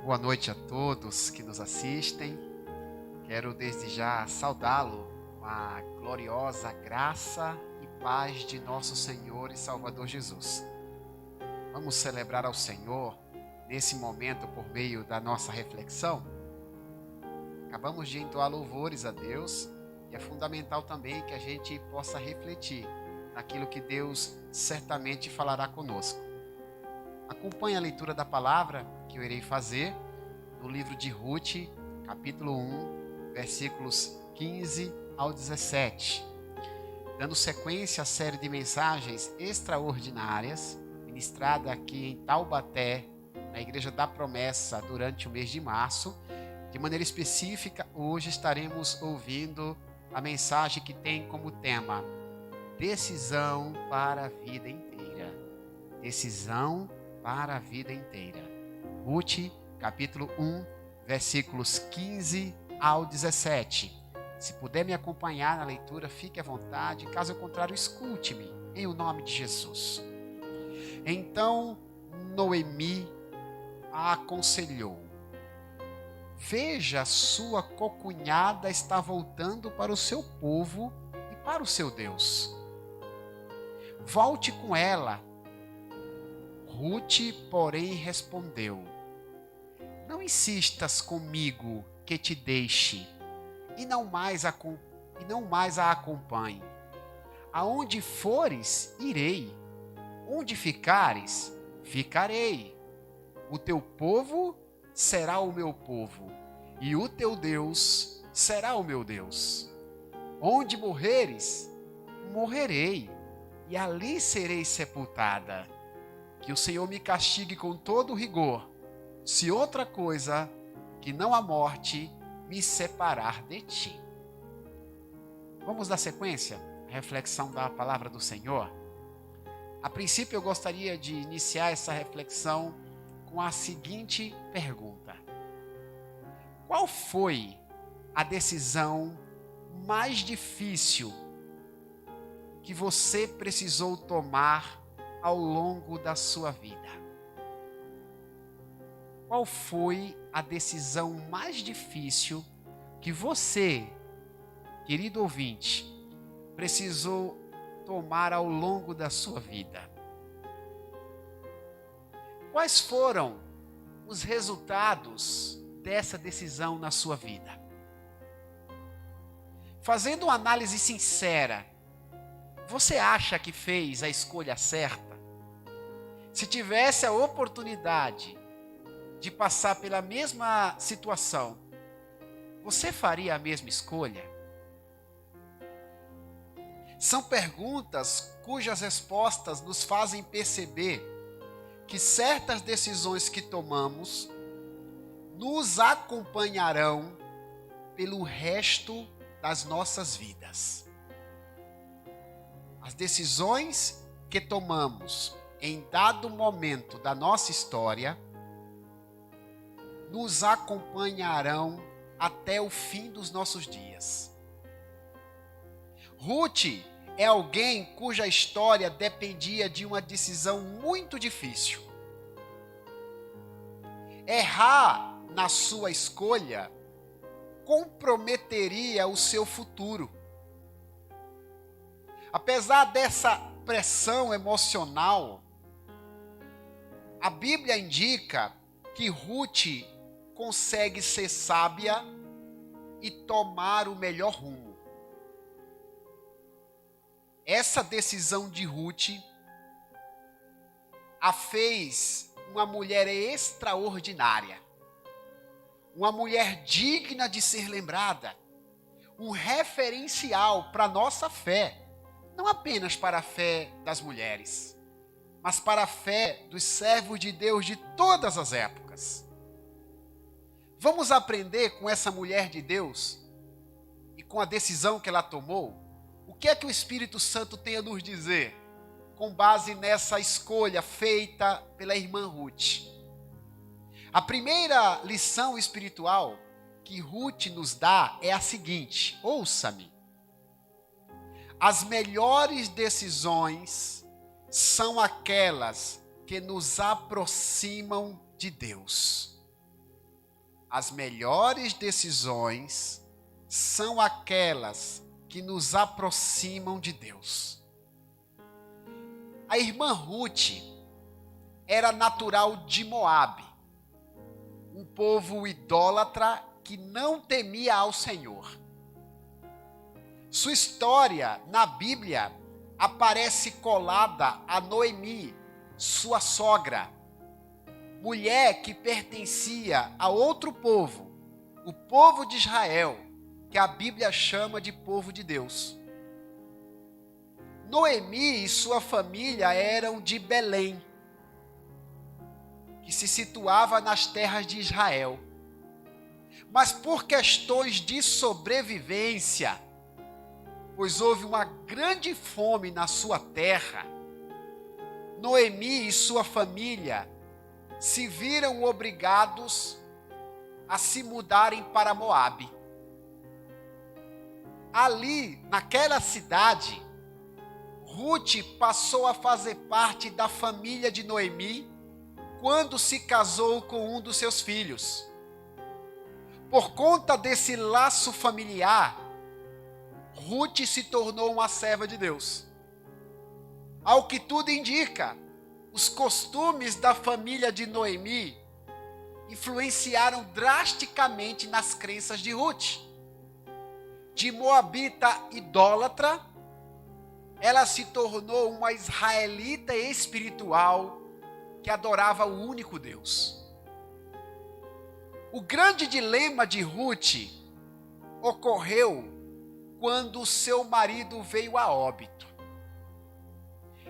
Boa noite a todos que nos assistem. Quero desde já saudá-lo com a gloriosa graça e paz de nosso Senhor e Salvador Jesus. Vamos celebrar ao Senhor nesse momento por meio da nossa reflexão. Acabamos de entoar louvores a Deus e é fundamental também que a gente possa refletir naquilo que Deus certamente falará conosco. Acompanhe a leitura da palavra que eu irei fazer no livro de Ruth, capítulo 1, versículos 15 ao 17. Dando sequência à série de mensagens extraordinárias, ministrada aqui em Taubaté, na Igreja da Promessa, durante o mês de março. De maneira específica, hoje estaremos ouvindo a mensagem que tem como tema Decisão para a Vida Inteira. Decisão para a vida inteira. Ruth, capítulo 1, versículos 15 ao 17. Se puder me acompanhar na leitura, fique à vontade. Caso contrário, escute-me, em o nome de Jesus. Então, Noemi a aconselhou: veja, sua cocunhada está voltando para o seu povo e para o seu Deus. Volte com ela. Ruth, porém, respondeu: não insistas comigo que te deixe e não mais a acompanhe. Aonde fores, irei. Onde ficares, ficarei. O teu povo será o meu povo e o teu Deus será o meu Deus. Onde morreres, morrerei e ali serei sepultada. Que o Senhor me castigue com todo rigor, se outra coisa que não a morte me separar de ti. Vamos dar sequência à reflexão da palavra do Senhor? A princípio, eu gostaria de iniciar essa reflexão com a seguinte pergunta: qual foi a decisão mais difícil que você precisou tomar ao longo da sua vida? Qual foi a decisão mais difícil que você, querido ouvinte, precisou tomar ao longo da sua vida? Quais foram os resultados dessa decisão na sua vida? Fazendo uma análise sincera, você acha que fez a escolha certa? Se tivesse a oportunidade de passar pela mesma situação, você faria a mesma escolha? São perguntas cujas respostas nos fazem perceber que certas decisões que tomamos nos acompanharão pelo resto das nossas vidas. As decisões que tomamos em dado momento da nossa história nos acompanharão até o fim dos nossos dias. Ruth é alguém cuja história dependia de uma decisão muito difícil. Errar na sua escolha comprometeria o seu futuro. Apesar dessa pressão emocional, a Bíblia indica que Ruth consegue ser sábia e tomar o melhor rumo. Essa decisão de Ruth a fez uma mulher extraordinária, uma mulher digna de ser lembrada, um referencial para a nossa fé, não apenas para a fé das mulheres, mas para a fé dos servos de Deus de todas as épocas. Vamos aprender com essa mulher de Deus e com a decisão que ela tomou, o que é que o Espírito Santo tem a nos dizer com base nessa escolha feita pela irmã Ruth. A primeira lição espiritual que Ruth nos dá é a seguinte: ouça-me. As melhores decisões são aquelas que nos aproximam de Deus. as melhores decisões são aquelas que nos aproximam de Deus. A irmã Ruth era natural de Moabe, um povo idólatra que não temia ao Senhor. Sua história na Bíblia aparece colada a Noemi, sua sogra, mulher que pertencia a outro povo, o povo de Israel, que a Bíblia chama de povo de Deus. Noemi e sua família eram de Belém, que se situava nas terras de Israel. Mas por questões de sobrevivência, pois houve uma grande fome na sua terra, Noemi e sua família se viram obrigados a se mudarem para Moabe. Ali, naquela cidade, Ruth passou a fazer parte da família de Noemi quando se casou com um dos seus filhos. Por conta desse laço familiar, Ruth se tornou uma serva de Deus. Ao que tudo indica, os costumes da família de Noemi influenciaram drasticamente nas crenças de Ruth. De moabita idólatra, ela se tornou uma israelita espiritual que adorava o único Deus. O grande dilema de Ruth ocorreu quando seu marido veio a óbito.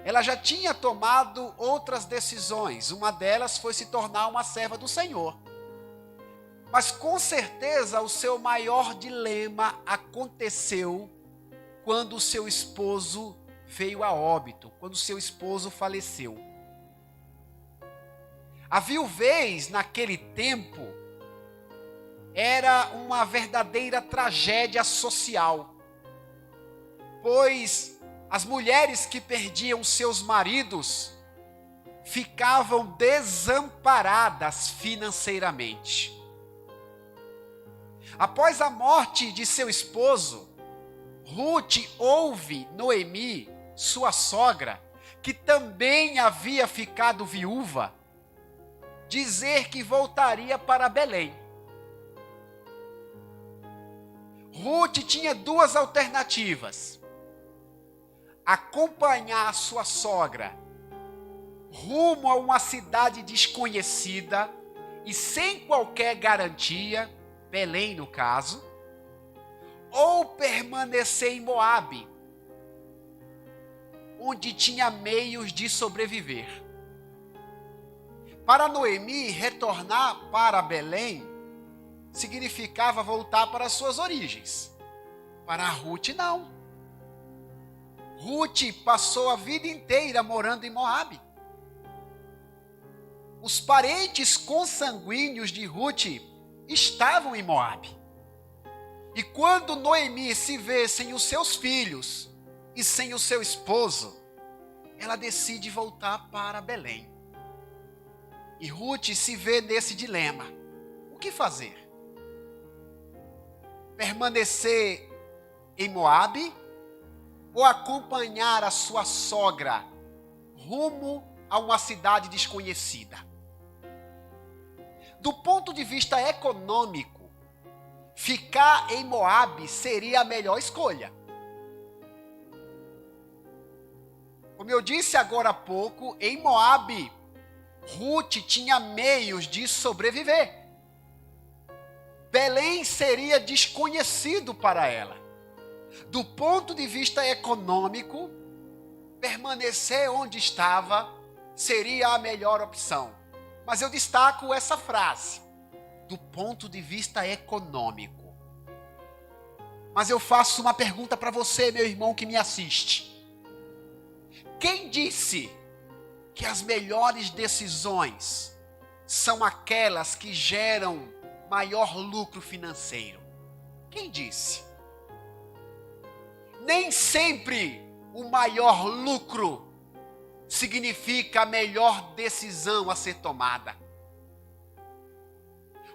Ela já tinha tomado outras decisões, uma delas foi se tornar uma serva do Senhor. Mas com certeza o seu maior dilema aconteceu quando seu esposo veio a óbito, quando seu esposo faleceu. A viuvez naquele tempo era uma verdadeira tragédia social, pois as mulheres que perdiam seus maridos ficavam desamparadas financeiramente. Após a morte de seu esposo, Ruth ouve Noemi, sua sogra, que também havia ficado viúva, dizer que voltaria para Belém. Ruth tinha duas alternativas: acompanhar a sua sogra rumo a uma cidade desconhecida e sem qualquer garantia, Belém no caso, ou permanecer em Moabe, onde tinha meios de sobreviver. Para Noemi, retornar para Belém significava voltar para suas origens. Para Ruth, não. Ruth passou a vida inteira morando em Moabe. Os parentes consanguíneos de Ruth estavam em Moabe. E quando Noemi se vê sem os seus filhos e sem o seu esposo, ela decide voltar para Belém. E Ruth se vê nesse dilema. O que fazer? Permanecer em Moabe ou acompanhar a sua sogra rumo a uma cidade desconhecida? Do ponto de vista econômico, ficar em Moabe seria a melhor escolha. Como eu disse agora há pouco, em Moabe, Ruth tinha meios de sobreviver. Belém seria desconhecido para ela. Do ponto de vista econômico, permanecer onde estava seria a melhor opção. Mas eu destaco essa frase, do ponto de vista econômico. Mas eu faço uma pergunta para você, meu irmão que me assiste. Quem disse que as melhores decisões são aquelas que geram maior lucro financeiro? Quem disse? Nem sempre o maior lucro significa a melhor decisão a ser tomada.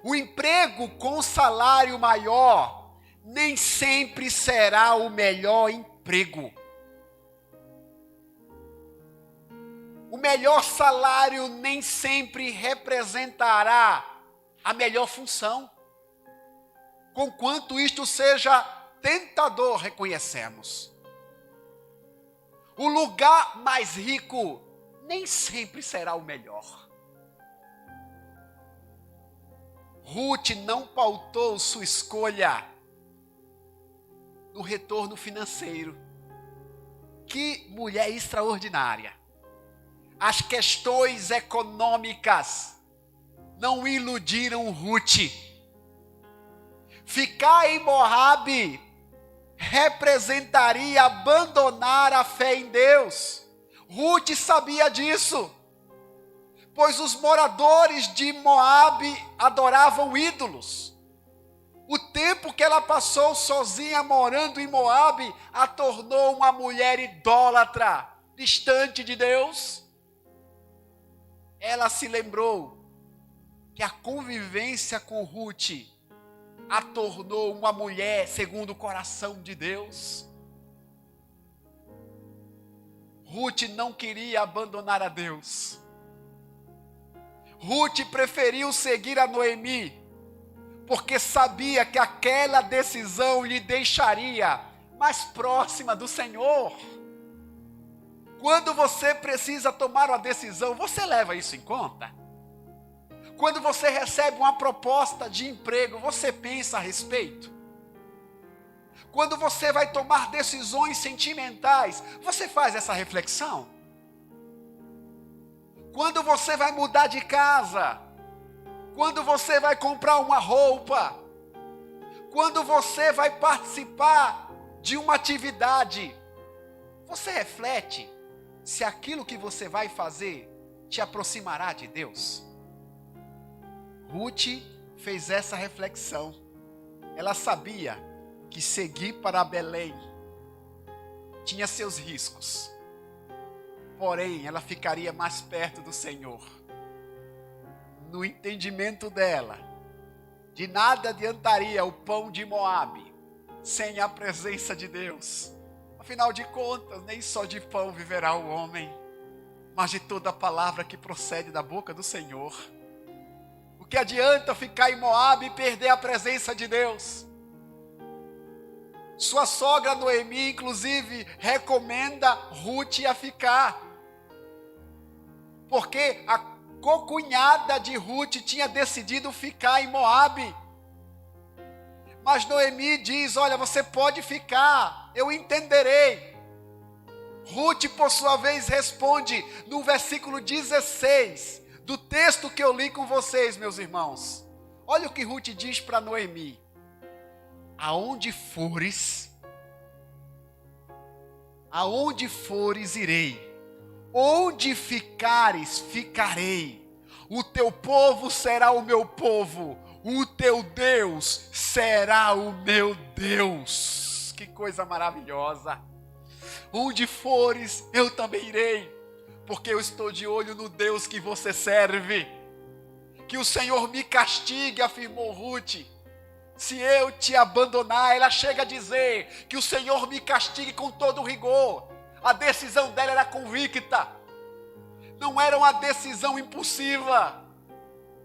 O emprego com salário maior nem sempre será o melhor emprego. O melhor salário nem sempre representará a melhor função. Conquanto isto seja tentador, reconhecemos. O lugar mais rico nem sempre será o melhor. Ruth não pautou sua escolha no retorno financeiro. Que mulher extraordinária. As questões econômicas não iludiram Ruth. Ficar em Moabe representaria abandonar a fé em Deus. Ruth sabia disso, pois os moradores de Moabe adoravam ídolos. O tempo que ela passou sozinha morando em Moabe a tornou uma mulher idólatra, distante de Deus. Ela se lembrou que a convivência com Ruth a tornou uma mulher segundo o coração de Deus. Ruth não queria abandonar a Deus. Ruth preferiu seguir a Noemi, porque sabia que aquela decisão lhe deixaria mais próxima do Senhor. Quando você precisa tomar uma decisão, você leva isso em conta? Quando você recebe uma proposta de emprego, você pensa a respeito? Quando você vai tomar decisões sentimentais, você faz essa reflexão? Quando você vai mudar de casa, quando você vai comprar uma roupa, quando você vai participar de uma atividade, você reflete se aquilo que você vai fazer te aproximará de Deus? Ruth fez essa reflexão. Ela sabia que seguir para Belém tinha seus riscos. Porém, ela ficaria mais perto do Senhor. No entendimento dela, de nada adiantaria o pão de Moabe sem a presença de Deus. Afinal de contas, nem só de pão viverá o homem, mas de toda a palavra que procede da boca do Senhor. O que adianta ficar em Moabe e perder a presença de Deus? Sua sogra Noemi, inclusive, recomenda Ruth a ficar, porque a cocunhada de Ruth tinha decidido ficar em Moabe. Mas Noemi diz: olha, você pode ficar, eu entenderei. Ruth, por sua vez, responde no versículo 16 do texto que eu li com vocês, meus irmãos. Olha o que Ruth diz para Noemi: aonde fores irei, onde ficares, ficarei. O teu povo será o meu povo, o teu Deus será o meu Deus. Que coisa maravilhosa. Onde fores, eu também irei, porque eu estou de olho no Deus que você serve. Que o Senhor me castigue, afirmou Ruth, se eu te abandonar. Ela chega a dizer que o Senhor me castigue com todo o rigor. A decisão dela era convicta, não era uma decisão impulsiva,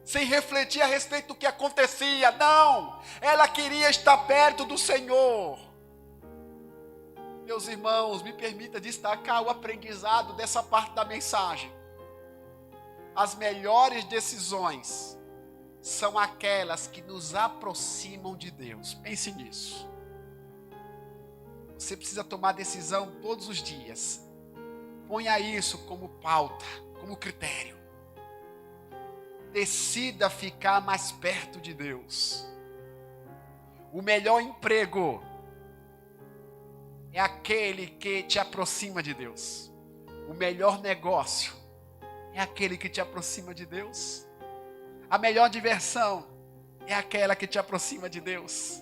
sem refletir a respeito do que acontecia. Não, ela queria estar perto do Senhor. Meus irmãos, me permita destacar o aprendizado dessa parte da mensagem. As melhores decisões são aquelas que nos aproximam de Deus. Pense nisso. Você precisa tomar decisão todos os dias. Ponha isso como pauta, como critério. Decida ficar mais perto de Deus. O melhor emprego é aquele que te aproxima de Deus. O melhor negócio é aquele que te aproxima de Deus. A melhor diversão é aquela que te aproxima de Deus.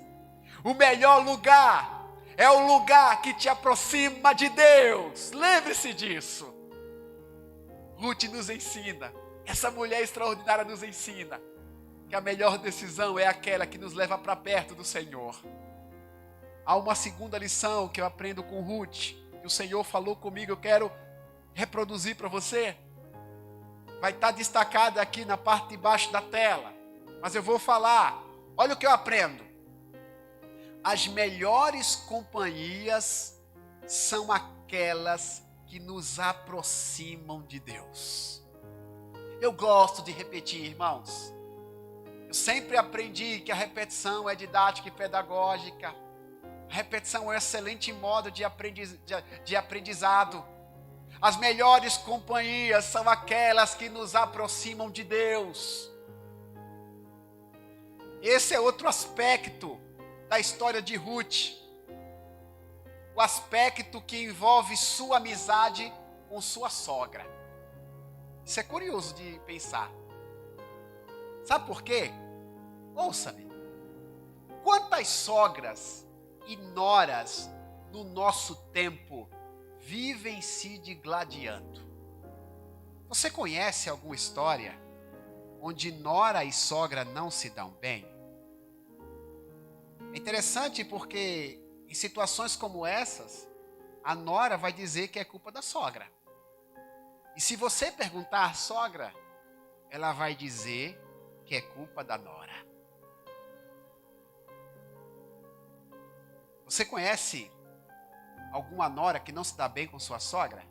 O melhor lugar é o lugar que te aproxima de Deus. Lembre-se disso. Ruth nos ensina, essa mulher extraordinária nos ensina que a melhor decisão é aquela que nos leva para perto do Senhor. Há uma segunda lição que eu aprendo com Ruth, que o Senhor falou comigo, eu quero reproduzir para você. Vai estar destacada aqui na parte de baixo da tela, mas eu vou falar. Olha o que eu aprendo. As melhores companhias são aquelas que nos aproximam de Deus. Eu gosto de repetir, irmãos. Eu sempre aprendi que a repetição é didática e pedagógica. A repetição é um excelente modo de aprendizado. As melhores companhias são aquelas que nos aproximam de Deus. Esse é outro aspecto da história de Ruth. O aspecto que envolve sua amizade com sua sogra. Isso é curioso de pensar. Sabe por quê? Ouça-me. Quantas sogras e noras no nosso tempo vivem se digladiando? Você conhece alguma história onde nora e sogra não se dão bem? É interessante porque em situações como essas, a nora vai dizer que é culpa da sogra. E se você perguntar à sogra, ela vai dizer que é culpa da nora. Você conhece alguma nora que não se dá bem com sua sogra?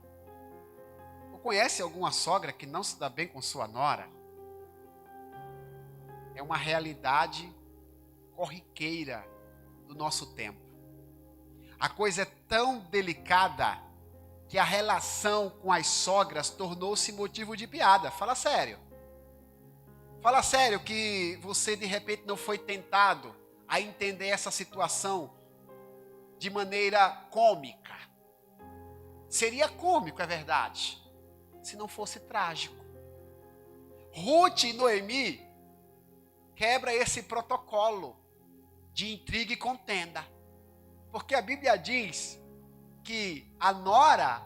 Ou conhece alguma sogra que não se dá bem com sua nora? É uma realidade corriqueira do nosso tempo. A coisa é tão delicada que a relação com as sogras tornou-se motivo de piada. Fala sério. Fala sério que você de repente não foi tentado a entender essa situação de maneira cômica. Seria cômico, é verdade, se não fosse trágico. Ruth e Noemi quebra esse protocolo de intriga e contenda. Porque a Bíblia diz que a nora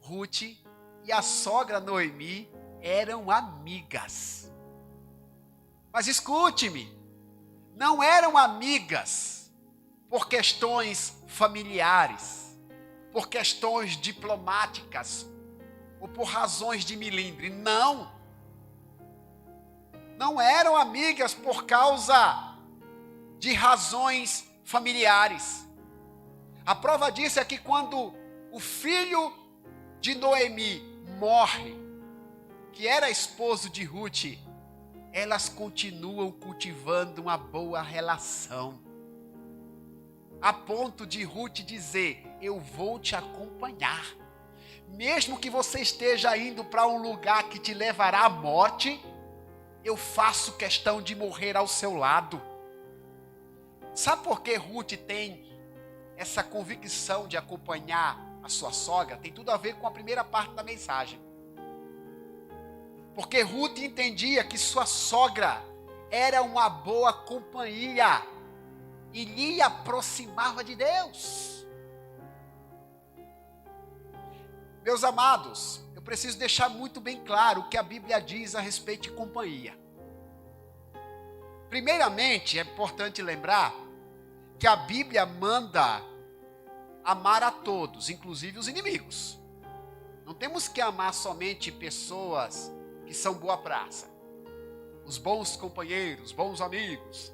Ruth e a sogra Noemi eram amigas. Mas escute-me, não eram amigas por questões familiares, por questões diplomáticas ou por razões de milindre. Não. Não eram amigas por causa de razões familiares. A prova disso é que quando o filho de Noemi morre, que era esposo de Ruth, elas continuam cultivando uma boa relação. A ponto de Ruth dizer: eu vou te acompanhar. Mesmo que você esteja indo para um lugar que te levará à morte, eu faço questão de morrer ao seu lado. Sabe por que Ruth tem essa convicção de acompanhar a sua sogra? Tem tudo a ver com a primeira parte da mensagem. Porque Ruth entendia que sua sogra era uma boa companhia e lhe aproximava de Deus. Meus amados, eu preciso deixar muito bem claro o que a Bíblia diz a respeito de companhia. Primeiramente, é importante lembrar que a Bíblia manda amar a todos, inclusive os inimigos. Não temos que amar somente pessoas que são boa praça, os bons companheiros, bons amigos.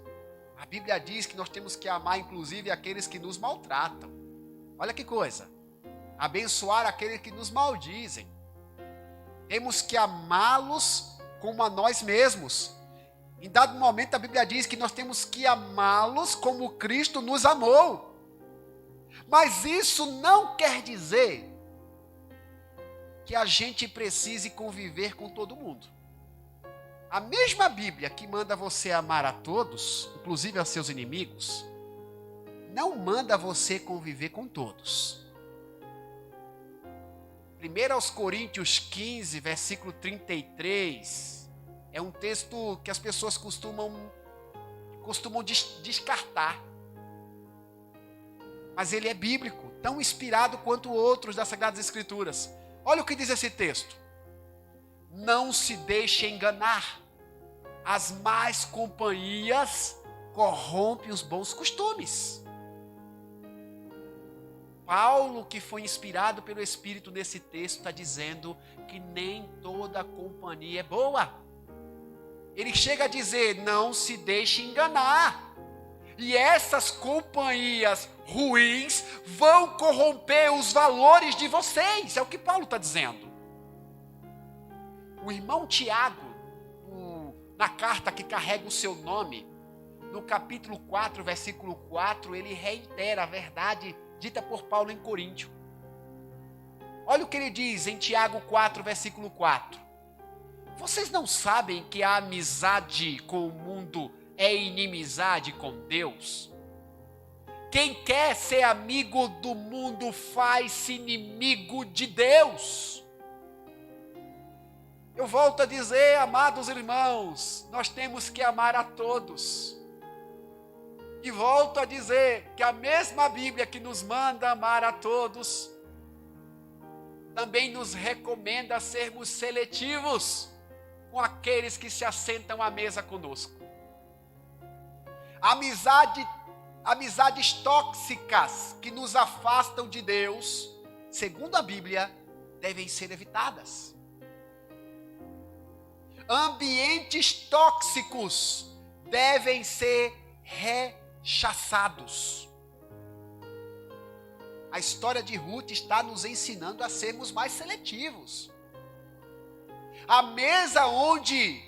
A Bíblia diz que nós temos que amar inclusive aqueles que nos maltratam. Olha que coisa. Abençoar aqueles que nos maldizem. Temos que amá-los como a nós mesmos. Em dado momento a Bíblia diz que nós temos que amá-los como Cristo nos amou. Mas isso não quer dizer que a gente precise conviver com todo mundo. A mesma Bíblia que manda você amar a todos, inclusive a seus inimigos, não manda você conviver com todos. 1 aos Coríntios 15, versículo 33, é um texto que as pessoas costumam descartar. Mas ele é bíblico, tão inspirado quanto outros das Sagradas Escrituras. Olha o que diz esse texto. Não se deixe enganar. as más companhias corrompem os bons costumes. Paulo, que foi inspirado pelo Espírito nesse texto, está dizendo que nem toda companhia é boa. Ele chega a dizer, não se deixe enganar. E essas companhias ruins vão corromper os valores de vocês. É o que Paulo está dizendo. O irmão Tiago, na carta que carrega o seu nome, no capítulo 4, versículo 4, ele reitera a verdade dita por Paulo em Coríntio. Olha o que ele diz em Tiago 4, versículo 4. Vocês não sabem que a amizade com o mundo é inimizade com Deus? Quem quer ser amigo do mundo faz-se inimigo de Deus. Eu volto a dizer, amados irmãos, nós temos que amar a todos. E volto a dizer que a mesma Bíblia que nos manda amar a todos, também nos recomenda sermos seletivos com aqueles que se assentam à mesa conosco. Amizades tóxicas que nos afastam de Deus, segundo a Bíblia, devem ser evitadas. Ambientes tóxicos devem ser rechaçados. A história de Ruth está nos ensinando a sermos mais seletivos. A mesa onde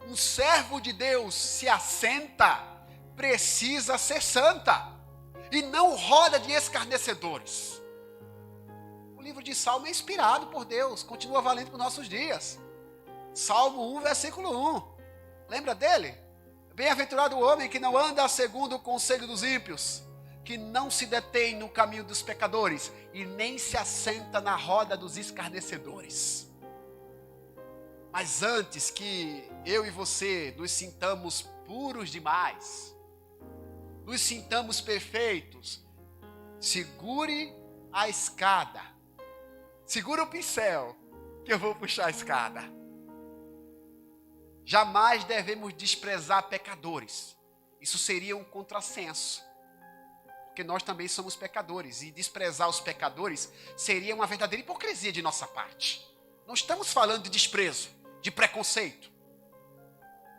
um servo de Deus se assenta precisa ser santa e não roda de escarnecedores. O livro de Salmo é inspirado por Deus, continua valendo para os nossos dias. Salmo 1, versículo 1. Lembra dele? Bem-aventurado o homem que não anda segundo o conselho dos ímpios, que não se detém no caminho dos pecadores e nem se assenta na roda dos escarnecedores. Mas antes que eu e você nos sintamos puros demais, nos sintamos perfeitos, segure a escada, segura o pincel, que eu vou puxar a escada. Jamais devemos desprezar pecadores. Isso seria um contrassenso, porque nós também somos pecadores, e desprezar os pecadores seria uma verdadeira hipocrisia de nossa parte. Não estamos falando de desprezo, de preconceito,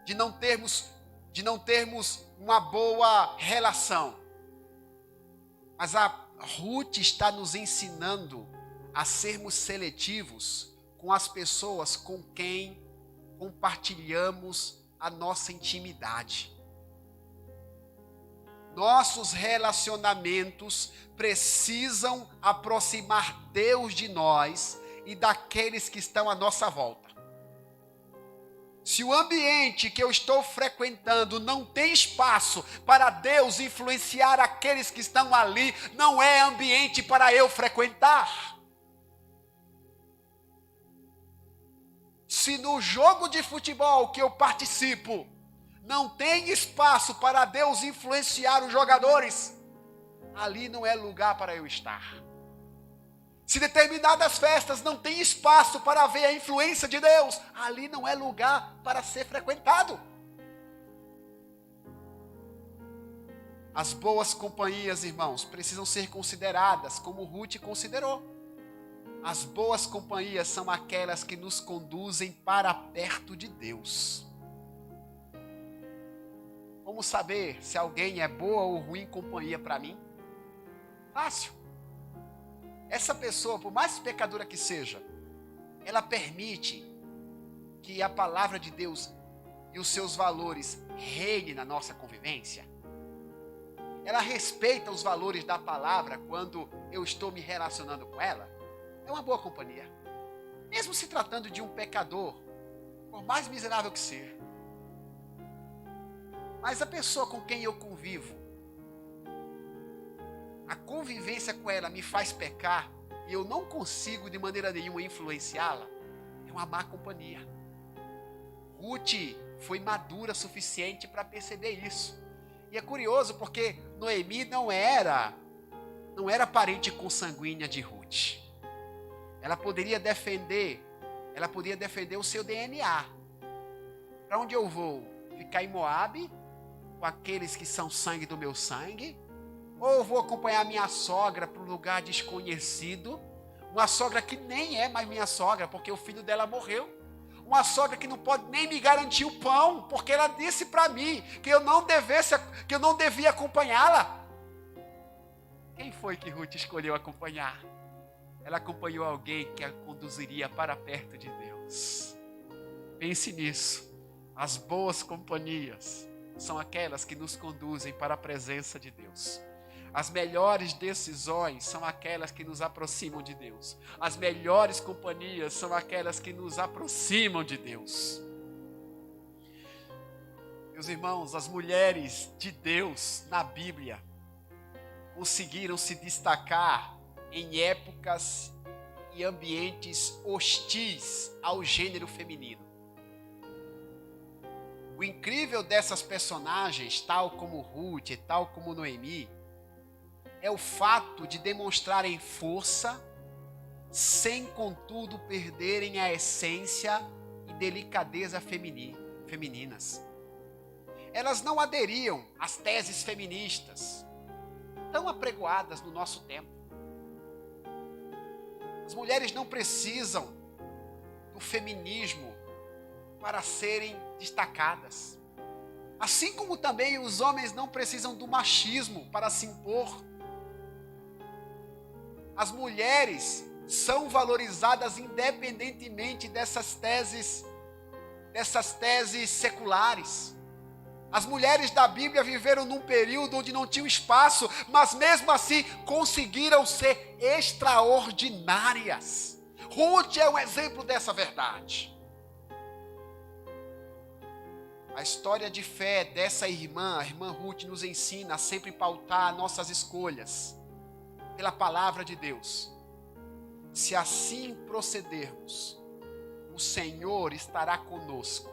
de não termos uma boa relação. Mas a Ruth está nos ensinando a sermos seletivos com as pessoas com quem compartilhamos a nossa intimidade. Nossos relacionamentos precisam aproximar Deus de nós e daqueles que estão à nossa volta. Se o ambiente que eu estou frequentando não tem espaço para Deus influenciar aqueles que estão ali, não é ambiente para eu frequentar. Se no jogo de futebol que eu participo não tem espaço para Deus influenciar os jogadores, ali não é lugar para eu estar. Se determinadas festas não tem espaço para ver a influência de Deus, ali não é lugar para ser frequentado. As boas companhias, irmãos, precisam ser consideradas como Ruth considerou. As boas companhias são aquelas que nos conduzem para perto de Deus. Como saber se alguém é boa ou ruim companhia para mim? Fácil. Essa pessoa, por mais pecadora que seja, ela permite que a palavra de Deus e os seus valores reine na nossa convivência. Ela respeita os valores da palavra quando eu estou me relacionando com ela. É uma boa companhia. Mesmo se tratando de um pecador, por mais miserável que seja. Mas a pessoa com quem eu convivo, a convivência com ela me faz pecar e eu não consigo de maneira nenhuma influenciá-la, é uma má companhia. Ruth foi madura o suficiente para perceber isso. E é curioso porque Noemi não era parente consanguínea de Ruth. Ela poderia defender o seu DNA. Para onde eu vou? ficar em Moabe, com aqueles que são sangue do meu sangue? Ou eu vou acompanhar minha sogra para um lugar desconhecido? Uma sogra que nem é mais minha sogra, porque o filho dela morreu. Uma sogra que não pode nem me garantir o pão, porque ela disse para mim que eu não devia acompanhá-la. Quem foi que Ruth escolheu acompanhar? Ela acompanhou alguém que a conduziria para perto de Deus. Pense nisso. As boas companhias são aquelas que nos conduzem para a presença de Deus. As melhores decisões são aquelas que nos aproximam de Deus. As melhores companhias são aquelas que nos aproximam de Deus. Meus irmãos, as mulheres de Deus na Bíblia conseguiram se destacar em épocas e ambientes hostis ao gênero feminino. O incrível dessas personagens, tal como Ruth e tal como Noemi, é o fato de demonstrarem força, sem contudo perderem a essência e delicadeza femininas. Elas não aderiam às teses feministas, tão apregoadas no nosso tempo. As mulheres não precisam do feminismo para serem destacadas. Assim como também os homens não precisam do machismo para se impor. As mulheres são valorizadas independentemente dessas teses seculares. As mulheres da Bíblia viveram num período onde não tinham espaço, mas mesmo assim conseguiram ser extraordinárias. Ruth é um exemplo dessa verdade. A história de fé dessa irmã, a irmã Ruth, nos ensina a sempre pautar nossas escolhas pela palavra de Deus. Se assim procedermos, o Senhor estará conosco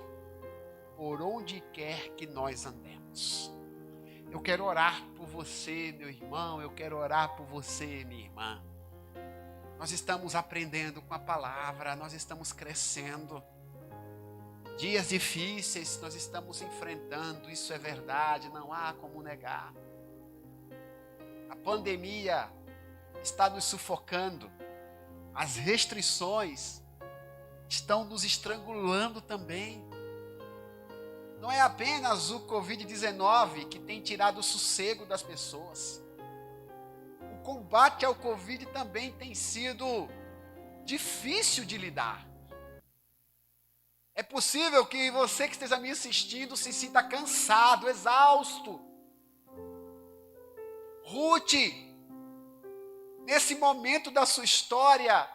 por onde quer que nós andemos. Eu quero orar por você, meu irmão, eu quero orar por você, minha irmã. Nós estamos aprendendo com a palavra, nós estamos crescendo. Dias difíceis nós estamos enfrentando, isso é verdade, não há como negar. A pandemia está nos sufocando, as restrições estão nos estrangulando também. Não é apenas o Covid-19 que tem tirado o sossego das pessoas. O combate ao Covid também tem sido difícil de lidar. É possível que você que esteja me assistindo se sinta cansado, exausto. Ruth, nesse momento da sua história,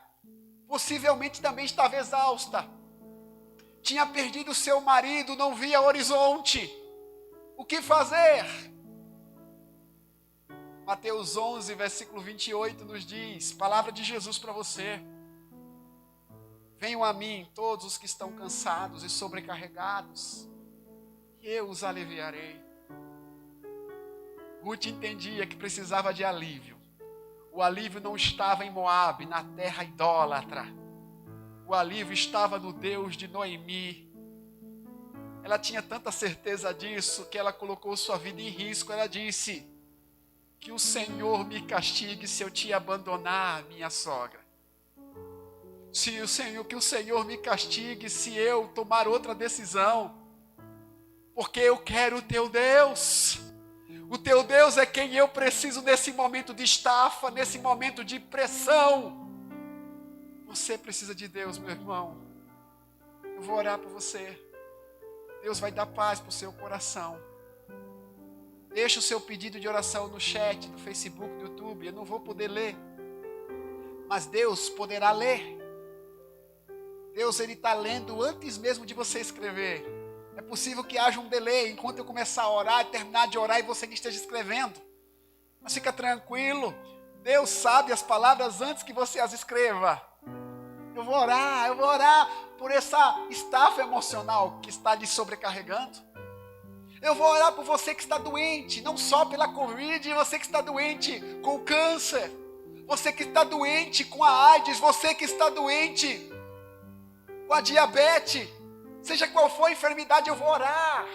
possivelmente também estava exausta. Tinha perdido seu marido, não via horizonte. O que fazer? Mateus 11, versículo 28 nos diz, palavra de Jesus para você. Venham a mim todos os que estão cansados e sobrecarregados, e eu os aliviarei. Ruth entendia que precisava de alívio. O alívio não estava em Moabe, na terra idólatra. O alívio estava no Deus de Noemi. Ela tinha tanta certeza disso que ela colocou sua vida em risco. Ela disse: que o Senhor me castigue se eu te abandonar, minha sogra. Que o Senhor me castigue se eu tomar outra decisão. Porque eu quero o teu Deus. O teu Deus é quem eu preciso nesse momento de estafa, nesse momento de pressão. Você precisa de Deus, meu irmão. Eu vou orar por você. Deus vai dar paz para o seu coração. Deixa o seu pedido de oração no chat, do Facebook, do YouTube. Eu não vou poder ler, mas Deus poderá ler. Deus, Ele está lendo antes mesmo de você escrever. É possível que haja um delay enquanto eu começar a orar e terminar de orar e você que esteja escrevendo. Mas fica tranquilo. Deus sabe as palavras antes que você as escreva. Eu vou orar por essa estafa emocional que está lhe sobrecarregando. Eu vou orar por você que está doente, não só pela Covid, você que está doente com o câncer, você que está doente com a AIDS, você que está doente com a diabetes, seja qual for a enfermidade, eu vou orar.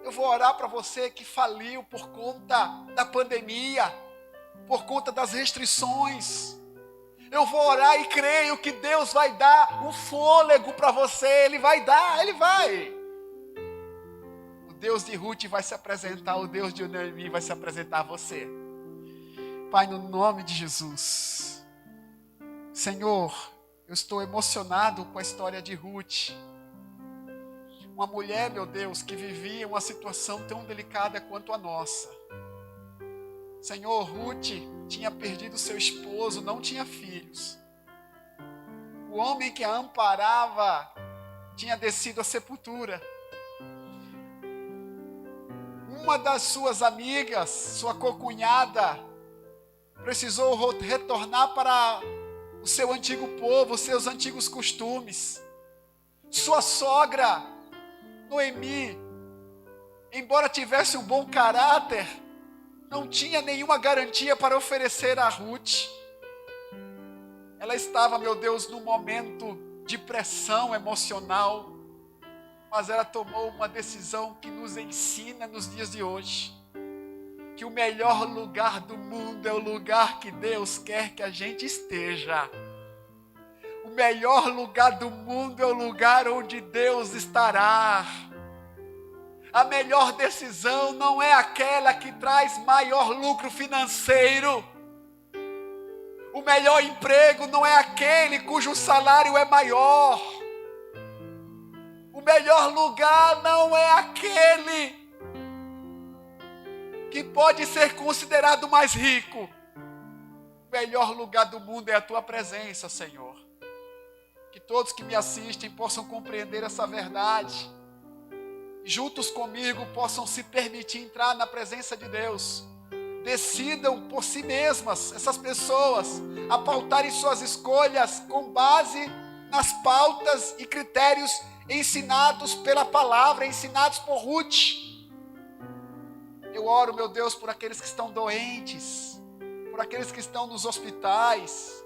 Eu vou orar para você que faliu por conta da pandemia, por conta das restrições. Eu vou orar e creio que Deus vai dar um fôlego para você. Ele vai dar, Ele vai. O Deus de Ruth vai se apresentar, o Deus de Noemi vai se apresentar a você. Pai, no nome de Jesus. Senhor, eu estou emocionado com a história de Ruth. Uma mulher, meu Deus, que vivia uma situação tão delicada quanto a nossa. Senhor, Ruth tinha perdido seu esposo, não tinha filhos. O homem que a amparava tinha descido à sepultura. Uma das suas amigas, sua concunhada, precisou retornar para o seu antigo povo, os seus antigos costumes. Sua sogra, Noemi, embora tivesse um bom caráter, não tinha nenhuma garantia para oferecer a Ruth. Ela estava, meu Deus, num momento de pressão emocional, mas ela tomou uma decisão que nos ensina nos dias de hoje, que o melhor lugar do mundo é o lugar que Deus quer que a gente esteja. O melhor lugar do mundo é o lugar onde Deus estará. A melhor decisão não é aquela que traz maior lucro financeiro. O melhor emprego não é aquele cujo salário é maior. O melhor lugar não é aquele que pode ser considerado mais rico. O melhor lugar do mundo é a tua presença, Senhor. Que todos que me assistem possam compreender essa verdade. Juntos comigo possam se permitir entrar na presença de Deus. Decidam por si mesmas, essas pessoas, a pautarem suas escolhas com base nas pautas e critérios ensinados pela palavra, ensinados por Ruth. Eu oro, meu Deus, por aqueles que estão doentes, por aqueles que estão nos hospitais,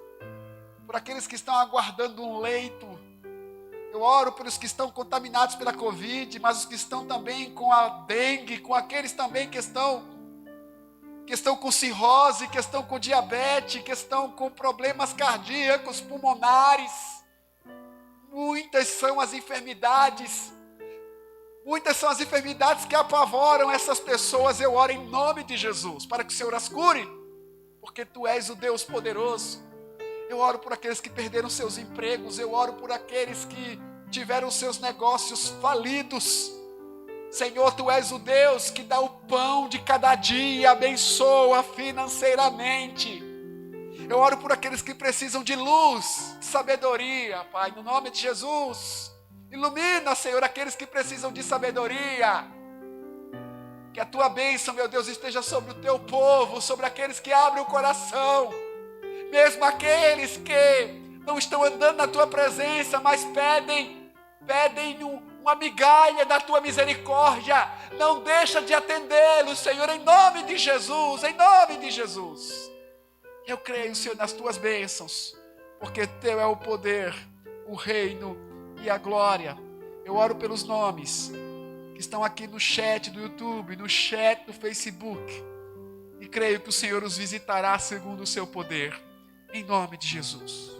por aqueles que estão aguardando um leito. Eu oro pelos que estão contaminados pela Covid, mas os que estão também com a dengue, com aqueles também que estão com cirrose, que estão com diabetes, que estão com problemas cardíacos, pulmonares. Muitas são as enfermidades que apavoram essas pessoas. Eu oro em nome de Jesus, para que o Senhor as cure, porque Tu és o Deus poderoso. Eu oro por aqueles que perderam seus empregos, eu oro por aqueles que tiveram seus negócios falidos. Senhor, Tu és o Deus que dá o pão de cada dia e abençoa financeiramente. Eu oro por aqueles que precisam de luz, de sabedoria, Pai, no nome de Jesus. Ilumina, Senhor, aqueles que precisam de sabedoria. Que a Tua bênção, meu Deus, esteja sobre o Teu povo, sobre aqueles que abrem o coração. Mesmo aqueles que não estão andando na Tua presença, mas pedem uma migalha da Tua misericórdia. Não deixa de atendê-los, Senhor, em nome de Jesus, em nome de Jesus. Eu creio, Senhor, nas Tuas bênçãos, porque Teu é o poder, o reino e a glória. Eu oro pelos nomes que estão aqui no chat do YouTube, no chat do Facebook, e creio que o Senhor os visitará segundo o Seu poder, em nome de Jesus.